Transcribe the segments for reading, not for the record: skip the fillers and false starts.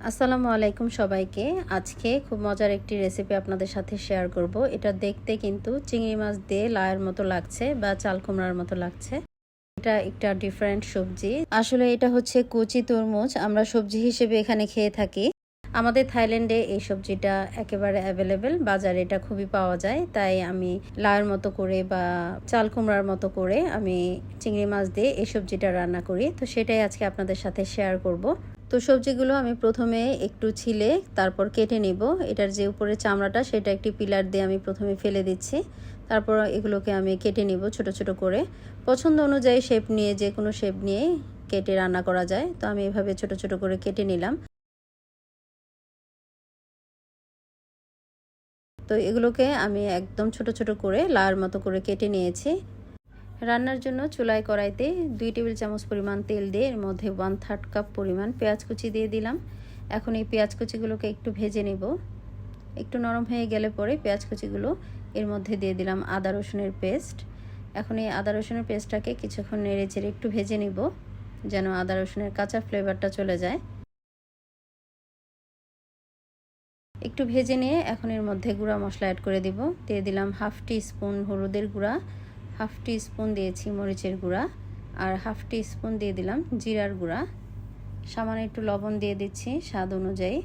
আসসালামু আলাইকুম সবাইকে। আজকে খুব মজার একটি রেসিপি আপনাদের সাথে শেয়ার করব। এটা দেখতে কিন্তু চিংড়ি মাছ দিয়ে লাউয়ের মতো লাগছে বা চাল কুমড়ার মতো লাগছে। এটা একটা ডিফারেন্ট সবজি। আসলে এটা হচ্ছে কচি তরমুজ। আমরা সবজি হিসেবে এখানে খেয়ে থাকি। আমাদের থাইল্যান্ডে এই সবজিটা একেবারে অ্যাভেলেবেল, বাজারে এটা খুবই পাওয়া যায়। তাই আমি লাউয়ের মতো করে বা চাল কুমড়ার মতো করে আমি চিংড়ি মাছ দিয়ে এই সবজিটা রান্না করি। তো সেটাই আজকে আপনাদের সাথে শেয়ার করব। তো সবজিগুলো আমি প্রথমে একটু ছিলে তারপর কেটে নিব। এটার যে উপরে চামড়াটা সেটা একটি পিলার দিয়ে আমি প্রথমে ফেলে দিচ্ছি। তারপর এগুলোকে আমি কেটে নিব ছোট ছোট করে। পছন্দ অনুযায়ী শেপ নিয়ে, যে কোনো শেপ নিয়ে কেটে রান্না করা যায়। তো আমি এভাবে ছোট ছোট করে কেটে নিলাম। তো এগুলোকে আমি একদম ছোট ছোট করে লাউয়ের মতো করে কেটে নিয়েছি। রান্নার জন্য চুলায় কড়াইতে 2 টেবিল চামচ পরিমাণ তেল দিয়ে এর মধ্যে 1/3 কাপ পরিমাণ পেঁয়াজ কুচি দিয়ে দিলাম। এখন এই পেঁয়াজ কুচিগুলোকে একটু ভেজে নেব। একটু নরম হয়ে গেলে পরে পেঁয়াজ কুচিগুলো এর মধ্যে দিয়ে দিলাম আদা রসুনের পেস্ট। এখন এই আদা রসুনের পেস্টটাকে কিছুক্ষণ নেড়ে চেড়ে একটু ভেজে নিব, যেন আদা রসুনের কাঁচা ফ্লেভারটা চলে যায়। একটু ভেজে নিয়ে এখন এর মধ্যে গুঁড়া মশলা অ্যাড করে দিব। দিয়ে দিলাম 1/2 টিস্পুন হলুদের গুঁড়া, 1/2 টিস্পুন দিয়েছি মরিচের গুঁড়া, আর 1/2 টিস্পুন দিয়ে দিলাম জিরার গুঁড়া। সামান্য একটু লবণ দিয়ে দিচ্ছি স্বাদ অনুযায়ী।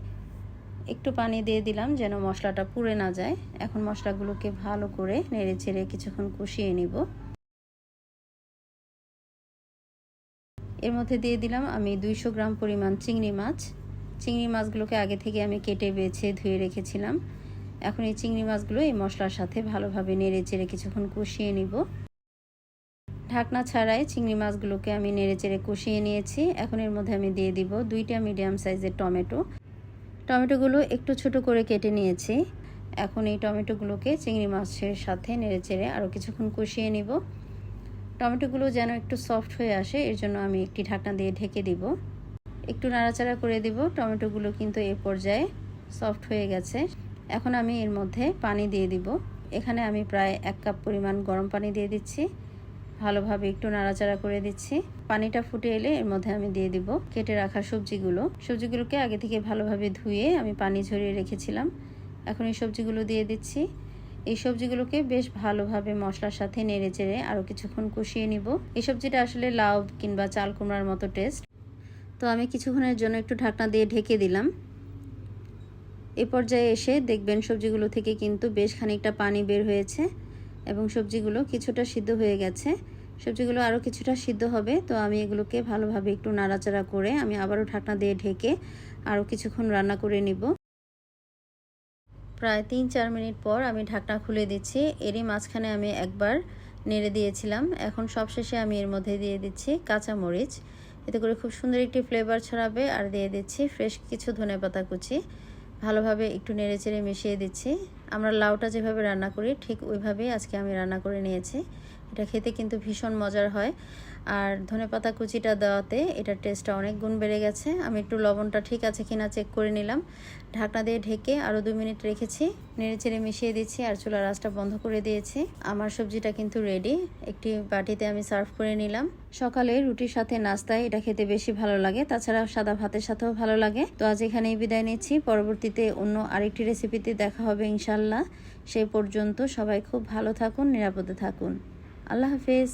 একটু পানি দিয়ে দিলাম যেন মশলাটা পুড়ে না যায়। এখন মশলাগুলোকে ভালো করে নেড়ে চেড়ে কিছুক্ষণ কষিয়ে নিব। এর মধ্যে দিয়ে দিলাম আমি 200 গ্রাম পরিমাণ চিংড়ি মাছ। চিংড়ি মাছগুলোকে আগে থেকে আমি কেটে বেছে ধুয়ে রেখেছিলাম। এখন এই চিংড়ি মাছগুলো এই মশলার সাথে ভালোভাবে নেড়ে চেড়ে কিছুক্ষণ কষিয়ে নিব। ঢাকনা ছাড়াই চিংড়ি মাছগুলোকে আমি নেড়ে চেড়ে কষিয়ে নিয়েছি। এখন এর মধ্যে আমি দিয়ে দিব 2টা মিডিয়াম সাইজের টমেটো। টমেটোগুলো একটু ছোট করে কেটে নিয়েছি। এখন এই টমেটোগুলোকে চিংড়ি মাছের সাথে নেড়ে চেড়ে আরও কিছুক্ষণ কষিয়ে নিব। টমেটোগুলো যেন একটু সফট হয়ে আসে, এর জন্য আমি একটি ঢাকনা দিয়ে ঢেকে দিব। একটু নাড়াচাড়া করে দিব। টমেটোগুলো কিন্তু এই পর্যায়ে সফট হয়ে গেছে। এখন আমি এর মধ্যে পানি দিয়ে দিব। এখানে আমি প্রায় 1 কাপ পরিমাণ গরম পানি দিয়ে দিচ্ছি। ভালোভাবে একটু নাড়াচাড়া করে দিচ্ছি। পানিটা ফুটে এলে এর মধ্যে আমি দিয়ে দিব কেটে রাখা সবজিগুলোকে আগে থেকে ভালোভাবে ধুয়ে আমি পানি ঝরিয়ে রেখেছিলাম। এখন এই সবজিগুলো দিয়ে দিচ্ছি। এই সবজিগুলোকে বেশ ভালোভাবে মশলার সাথে নেড়ে চেড়ে আরও কিছুক্ষণ কষিয়ে নিব। এই সবজিটা আসলে লাউ কিংবা চাল কুমড়ার মতো টেস্ট। তো আমি কিছুক্ষণের জন্য একটু ঢাকনা দিয়ে ঢেকে দিলাম। এই পর্যায়ে এসে দেখবেন সবজিগুলো থেকে কিন্তু বেশ খানিকটা পানি বের হয়েছে এবং সবজিগুলো কিছুটা সিদ্ধ হয়ে গেছে। সবজিগুলো আরও কিছুটা সিদ্ধ হবে। তো আমি এগুলোকে ভালোভাবে একটু নাড়াচাড়া করে আমি আবারও ঢাকনা দিয়ে ঢেকে আরও কিছুক্ষণ রান্না করে নিব। প্রায় 3-4 মিনিট পর আমি ঢাকনা খুলে দিচ্ছি। এরই মাঝখানে আমি একবার নেড়ে দিয়েছিলাম। এখন সবশেষে আমি এর মধ্যে দিয়ে দিচ্ছি কাঁচামরিচ। এতে করে খুব সুন্দর একটি ফ্লেভার ছড়াবে। আর দিয়ে দিচ্ছি ফ্রেশ কিছু ধনেপাতা কুচি। ভালোভাবে একটু নেড়ে চেড়ে মিশিয়ে দিচ্ছি। আমরা লাউটা যেভাবে রান্না করি ঠিক ওইভাবেই আজকে আমি রান্না করে নিয়েছি। এটা খেতে কিন্তু ভীষণ মজার হয়। আর ধনেপাতা কুচিটা দেওয়াতে এটার টেস্টটা অনেক গুণ বেড়ে গেছে। আমি একটু লবণটা ঠিক আছে কিনা চেক করে নিলাম। ঢাকনা দিয়ে ঢেকে আরও 2 মিনিট রেখেছি। নেড়ে চেড়ে মিশিয়ে দিচ্ছি আর চুলার আঁচটা বন্ধ করে দিয়েছি। আমার সবজিটা কিন্তু রেডি। একটি বাটিতে আমি সার্ভ করে নিলাম। সকালে রুটির সাথে নাস্তায় এটা খেতে বেশি ভালো লাগে, তাছাড়া সাদা ভাতের সাথেও ভালো লাগে। তো আজ এখানেই বিদায় নিচ্ছি। পরবর্তীতে অন্য আরেকটি রেসিপিতে দেখা হবে ইনশাল্লাহ। সেই পর্যন্ত সবাই খুব ভালো থাকুন, নিরাপদে থাকুন। আল্লাহ হাফেজ।